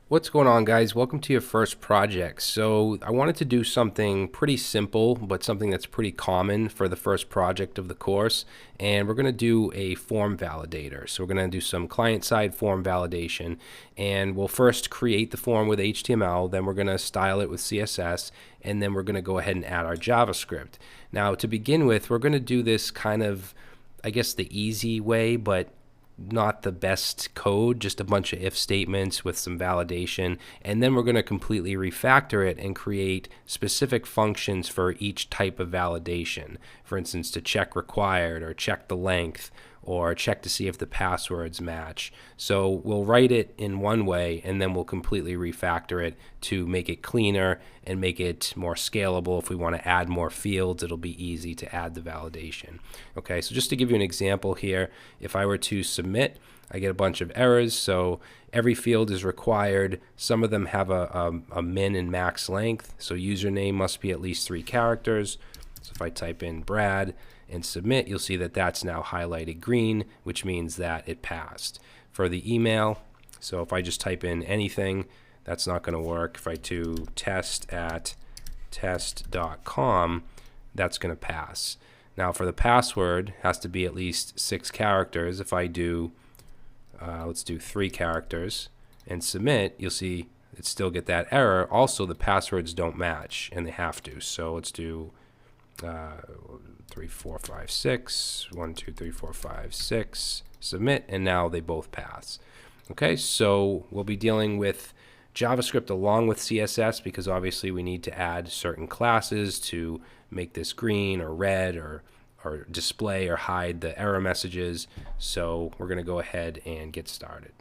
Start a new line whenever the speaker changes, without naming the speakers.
What's going on, guys? Welcome to your first project. So I wanted to do something pretty simple, but something that's pretty common for the first project of the course. And we're going to do a form validator. So we're going to do some client-side form validation. And we'll first create the form with HTML, then we're going to style it with CSS, and then we're going to go ahead and add our JavaScript. Now, to begin with, we're going to do this kind of, I guess, the easy way, but not the best code, just a bunch of if statements with some validation, and then we're going to completely refactor it and create specific functions for each type of validation. For instance, to check required, or check the length, or check to see if the passwords match. So we'll write it in one way, and then we'll completely refactor it to make it cleaner and make it more scalable. If we want to add more fields, it'll be easy to add the validation. Okay, so just to give you an example here, if I were to submit, I get a bunch of errors. So every field is required. Some of them have a min and max length. So username must be at least 3 characters. So if I type in Brad and submit, you'll see that that's now highlighted green, which means that it passed. For the email, so if I just type in anything, that's not going to work. If I do test@test.com, that's going to pass. Now for the password, it has to be at least 6 characters. If I do, let's do 3 characters and submit, you'll see it still get that error. Also, the passwords don't match, and they have to. So let's do 3, 4, 5, 6, 1, 2, 3, 4, 5, 6, submit, and now they both pass. Okay, so we'll be dealing with JavaScript along with CSS, because obviously we need to add certain classes to make this green or red, or display or hide the error messages. So we're going to go ahead and get started.